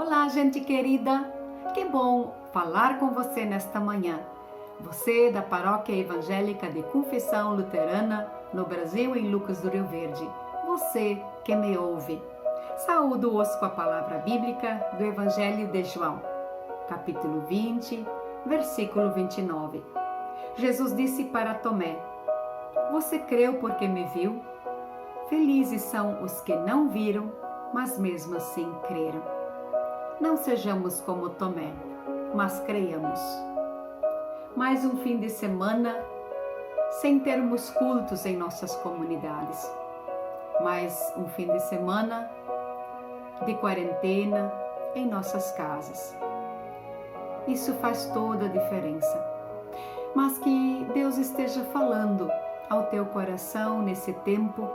Olá, gente querida! Que bom falar com você nesta manhã. Você da Paróquia Evangélica de Confissão Luterana no Brasil, em Lucas do Rio Verde. Você que me ouve. Saúdo-os com a palavra bíblica do Evangelho de João, capítulo 20, versículo 29. Jesus disse para Tomé: Você creu porque me viu? Felizes são os que não viram, mas mesmo assim creram. Não sejamos como Tomé, mas creiamos. Mais um fim de semana sem termos cultos em nossas comunidades. Mais um fim de semana de quarentena em nossas casas. Isso faz toda a diferença. Mas que Deus esteja falando ao teu coração nesse tempo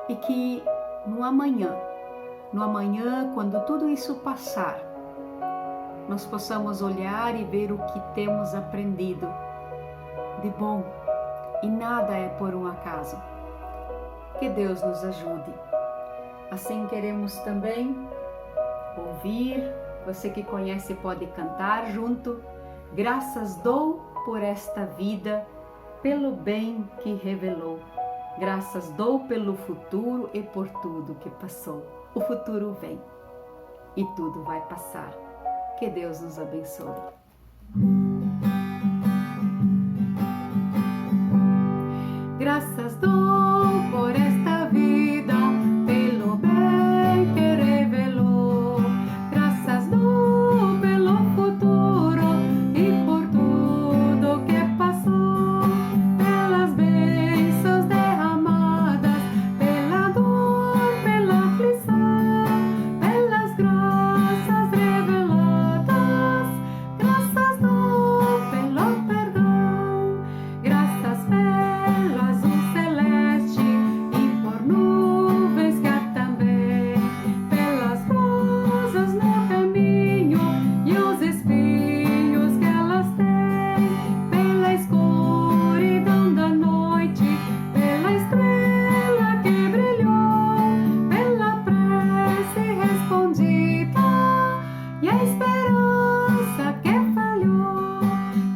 e que no amanhã, quando tudo isso passar, nós possamos olhar e ver o que temos aprendido de bom, e nada é por um acaso. Que Deus nos ajude. Assim queremos também ouvir, você que conhece pode cantar junto. Graças dou por esta vida, pelo bem que revelou. Graças dou pelo futuro e por tudo que passou. O futuro vem e tudo vai passar. Que Deus nos abençoe. Graças dou por esta vida, pelo bem que revelou. Graças dou pelo futuro e por tudo que passou. Pelas bênçãos derramadas, pela dor, pela aflição, pelas graças reveladas. Graças dou pelo perdão, graças pelo azul celeste e por nuvens que há também, pelas rosas no caminho e os espinhos que elas têm, pela escuridão da noite, pela estrela que brilhou, pela prece respondida e a esperança que falhou,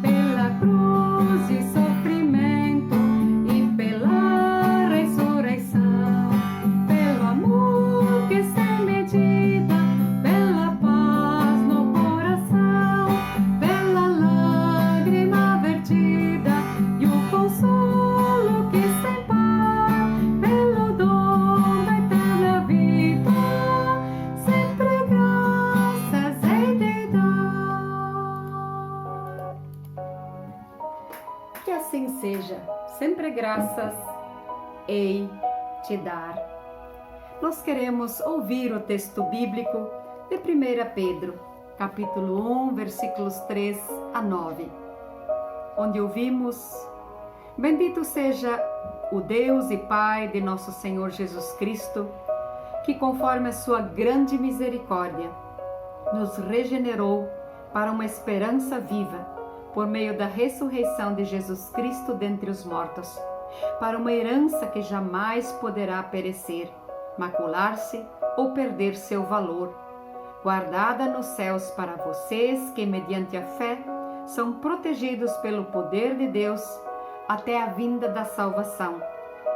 pela cruz e sofrimento e pela ressurreição, pelo amor que sem medida, pela paz no coração, pela lágrima vertida e o consolo que sem par, pelo dom da eterna vida, sempre graças hei de dar. Que assim seja, sempre graças hei te dar. Nós queremos ouvir o texto bíblico de 1 Pedro, capítulo 1, versículos 3 a 9, onde ouvimos: Bendito seja o Deus e Pai de nosso Senhor Jesus Cristo, que conforme a sua grande misericórdia, nos regenerou para uma esperança viva, por meio da ressurreição de Jesus Cristo dentre os mortos, para uma herança que jamais poderá perecer, macular-se ou perder seu valor, guardada nos céus para vocês que, mediante a fé, são protegidos pelo poder de Deus até a vinda da salvação,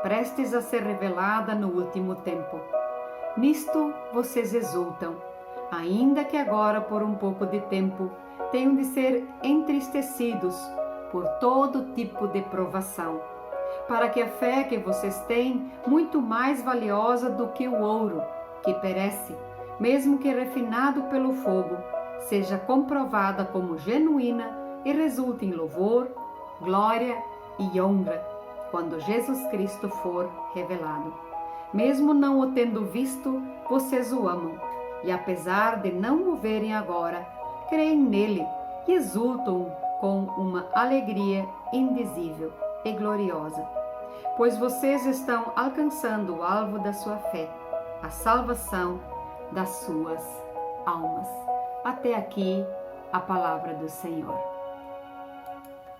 prestes a ser revelada no último tempo. Nisto vocês exultam, ainda que agora por um pouco de tempo tenham de ser entristecidos por todo tipo de provação, para que a fé que vocês têm, muito mais valiosa do que o ouro, que perece, mesmo que refinado pelo fogo, seja comprovada como genuína e resulte em louvor, glória e honra, quando Jesus Cristo for revelado. Mesmo não o tendo visto, vocês o amam, e apesar de não o verem agora, creem nele e exultam com uma alegria indizível e gloriosa, pois vocês estão alcançando o alvo da sua fé, a salvação das suas almas. Até aqui a palavra do Senhor.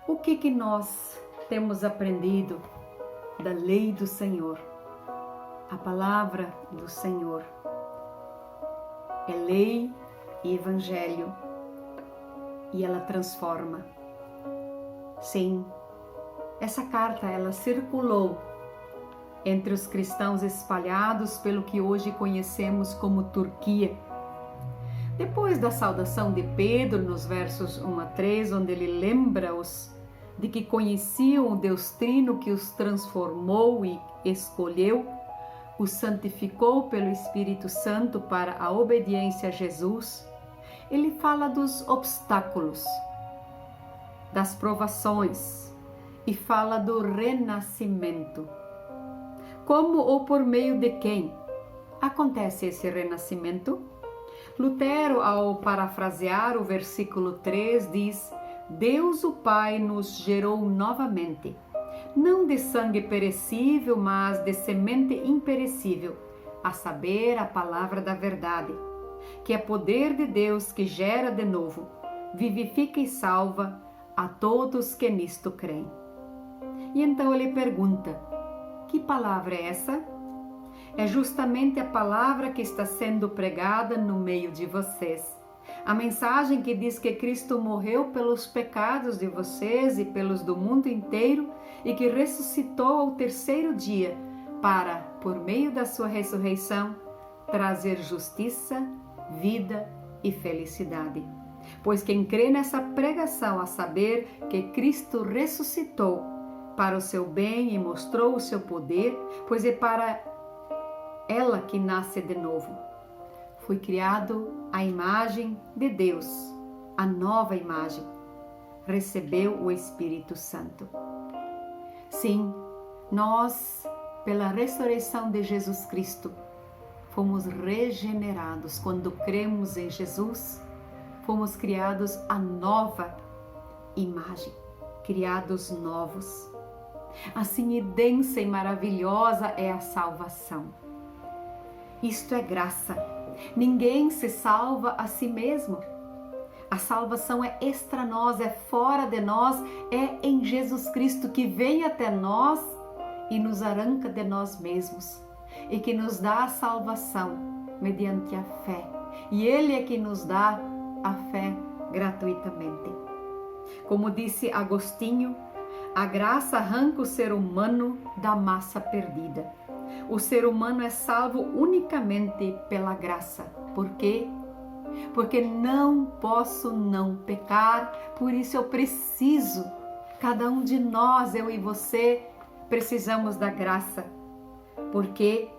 O que nós temos aprendido da lei do Senhor? A palavra do Senhor é lei e Evangelho, e ela transforma. Sim, essa carta ela circulou entre os cristãos espalhados pelo que hoje conhecemos como Turquia. Depois da saudação de Pedro, nos versos 1 a 3, onde ele lembra-os de que conheciam o Deus Trino que os transformou e escolheu, os santificou pelo Espírito Santo para a obediência a Jesus, ele fala dos obstáculos, das provações e fala do renascimento. Como ou por meio de quem acontece esse renascimento? Lutero, ao parafrasear o versículo 3, diz: Deus o Pai nos gerou novamente, não de sangue perecível, mas de semente imperecível, a saber, a palavra da verdade, que é poder de Deus que gera de novo, vivifica e salva a todos que nisto creem. E então ele pergunta: que palavra é essa? É justamente a palavra que está sendo pregada no meio de vocês. A mensagem que diz que Cristo morreu pelos pecados de vocês e pelos do mundo inteiro e que ressuscitou ao terceiro dia para, por meio da sua ressurreição, trazer justiça, vida e felicidade. Pois quem crê nessa pregação, a saber que Cristo ressuscitou para o seu bem e mostrou o seu poder, pois é para ela que nasce de novo. Foi criado à imagem de Deus, a nova imagem. Recebeu o Espírito Santo. Sim, nós, pela ressurreição de Jesus Cristo, fomos regenerados. Quando cremos em Jesus, fomos criados à nova imagem, criados novos. Assim, densa e maravilhosa é a salvação. Isto é graça. Ninguém se salva a si mesmo. A salvação é extra nós, é fora de nós, é em Jesus Cristo que vem até nós e nos arranca de nós mesmos e que nos dá a salvação mediante a fé. E Ele é que nos dá a fé gratuitamente. Como disse Agostinho, a graça arranca o ser humano da massa perdida. O ser humano é salvo unicamente pela graça. Por quê? Porque não posso não pecar, por isso eu preciso. Cada um de nós, eu e você, precisamos da graça. Porque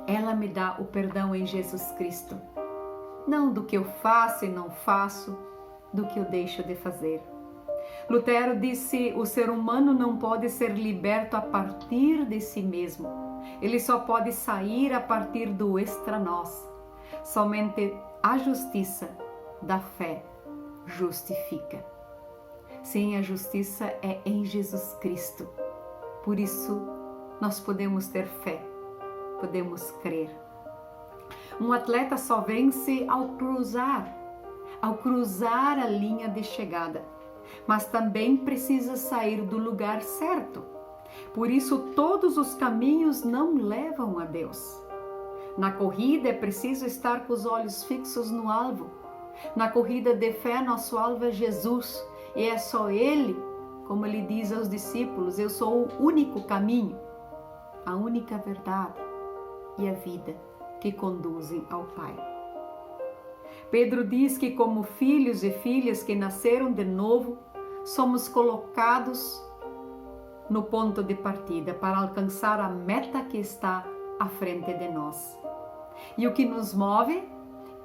ela me dá o perdão em Jesus Cristo. Não do que eu faço e não faço, do que eu deixo de fazer. Lutero disse: o ser humano não pode ser liberto a partir de si mesmo. Ele só pode sair a partir do extra-nós. Somente a justiça da fé justifica. Sim, a justiça é em Jesus Cristo. Por isso, nós podemos ter fé, podemos crer. Um atleta só vence ao cruzar a linha de chegada, mas também precisa sair do lugar certo. Por isso, todos os caminhos não levam a Deus. Na corrida é preciso estar com os olhos fixos no alvo. Na corrida de fé, nosso alvo é Jesus, e é só Ele, como Ele diz aos discípulos: eu sou o único caminho, a única verdade e a vida que conduzem ao Pai. Pedro diz que, como filhos e filhas que nasceram de novo, somos colocados no ponto de partida para alcançar a meta que está à frente de nós. E o que nos move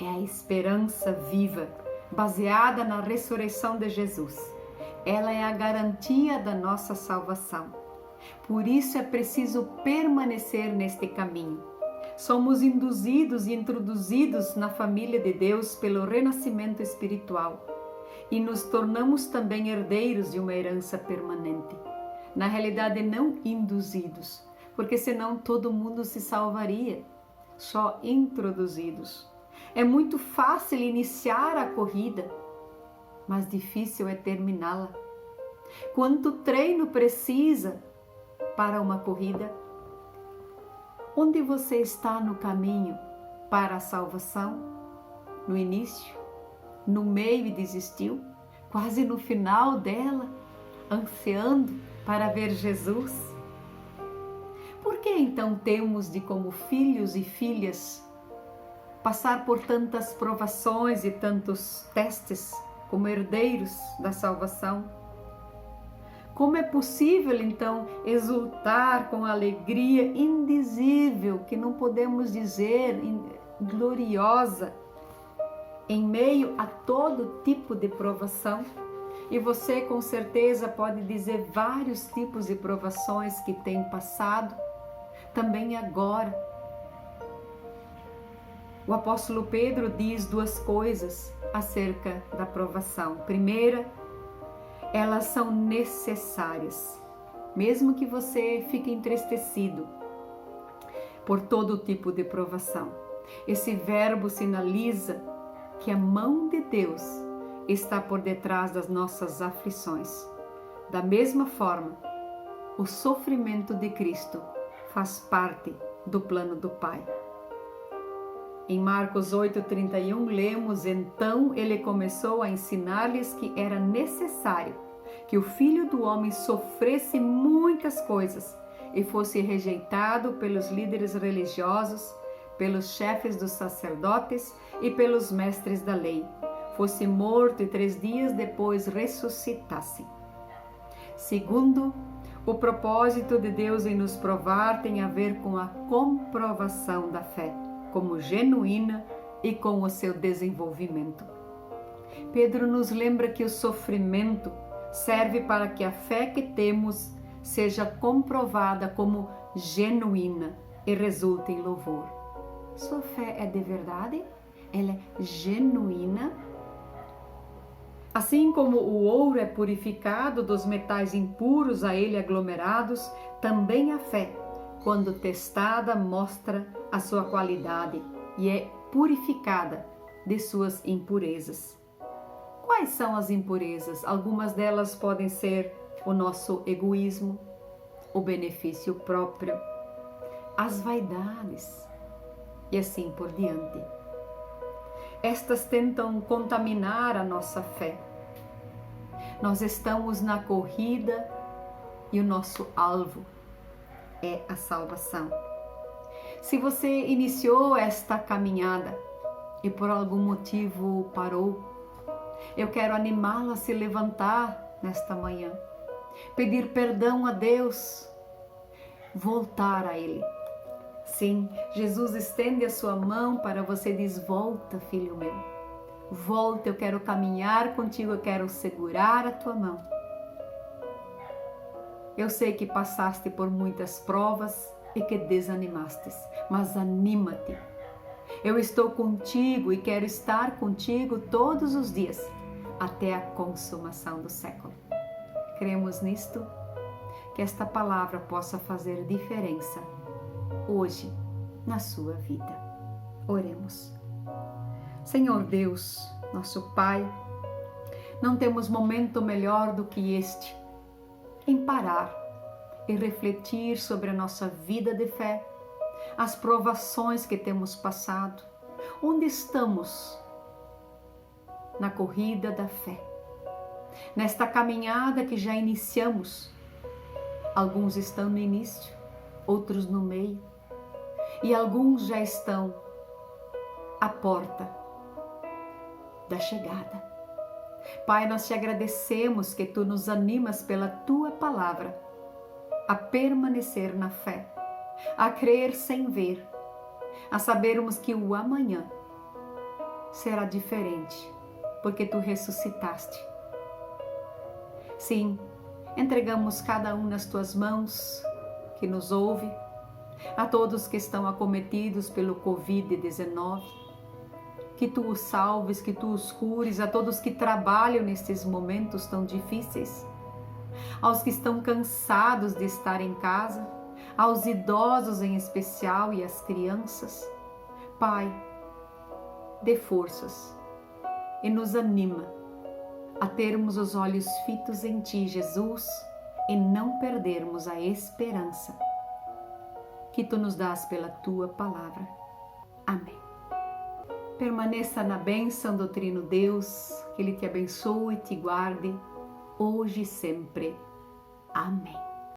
é a esperança viva, baseada na ressurreição de Jesus. Ela é a garantia da nossa salvação. Por isso é preciso permanecer neste caminho. Somos induzidos e introduzidos na família de Deus pelo renascimento espiritual e nos tornamos também herdeiros de uma herança permanente. Na realidade, não induzidos, porque senão todo mundo se salvaria, só introduzidos. É muito fácil iniciar a corrida, mas difícil é terminá-la. Quanto treino precisa para uma corrida? Onde você está no caminho para a salvação? no início, no meio e desistiu, quase no final dela, ansiando para ver Jesus? Por que então temos de, como filhos e filhas, passar por tantas provações e tantos testes como herdeiros da salvação? Como é possível então exultar com alegria indizível, que não podemos dizer, gloriosa, em meio a todo tipo de provação? E você com certeza pode dizer vários tipos de provações que tem passado, também agora. O apóstolo Pedro diz duas coisas acerca da provação. Primeira, elas são necessárias, mesmo que você fique entristecido por todo tipo de provação. Esse verbo sinaliza que a mão de Deus está por detrás das nossas aflições. Da mesma forma, o sofrimento de Cristo faz parte do plano do Pai. Em Marcos 8,31 lemos: então ele começou a ensinar-lhes que era necessário que o Filho do Homem sofresse muitas coisas e fosse rejeitado pelos líderes religiosos, pelos chefes dos sacerdotes e pelos mestres da lei, fosse morto e 3 dias depois ressuscitasse. Segundo, o propósito de Deus em nos provar tem a ver com a comprovação da fé, como genuína e com o seu desenvolvimento. Pedro nos lembra que o sofrimento serve para que a fé que temos seja comprovada como genuína e resulte em louvor. Sua fé é de verdade? Ela é genuína? Assim como o ouro é purificado dos metais impuros a ele aglomerados, também a fé, quando testada, mostra a sua qualidade e é purificada de suas impurezas. Quais são as impurezas? Algumas delas podem ser o nosso egoísmo, o benefício próprio, as vaidades e assim por diante. Estas tentam contaminar a nossa fé. Nós estamos na corrida e o nosso alvo é a salvação. Se você iniciou esta caminhada e por algum motivo parou, eu quero animá-lo a se levantar nesta manhã, pedir perdão a Deus, voltar a Ele. Sim, Jesus estende a sua mão para você e diz: volta, filho meu, volta, eu quero caminhar contigo, eu quero segurar a tua mão. Eu sei que passaste por muitas provas e que desanimastes, mas anima-te. Eu estou contigo e quero estar contigo todos os dias, até a consumação do século. Cremos nisto? Que esta palavra possa fazer diferença hoje na sua vida. Oremos. Senhor Deus, nosso Pai, não temos momento melhor do que este em parar e refletir sobre a nossa vida de fé, as provações que temos passado, onde estamos na corrida da fé, nesta caminhada que já iniciamos. Alguns estão no início, outros no meio, e alguns já estão à porta da chegada. Pai, nós te agradecemos que tu nos animas pela tua palavra a permanecer na fé, a crer sem ver, a sabermos que o amanhã será diferente, porque tu ressuscitaste. Sim, entregamos cada um nas tuas mãos, que nos ouve, a todos que estão acometidos pelo Covid-19, que tu os salves, que tu os cures, a todos que trabalham nestes momentos tão difíceis, aos que estão cansados de estar em casa, aos idosos em especial e às crianças. Pai, dê forças e nos anima a termos os olhos fitos em Ti, Jesus, e não perdermos a esperança que Tu nos dás pela Tua palavra. Amém. permaneça na bênção do Trino Deus, que Ele te abençoe e te guarde, hoje e sempre. Amém.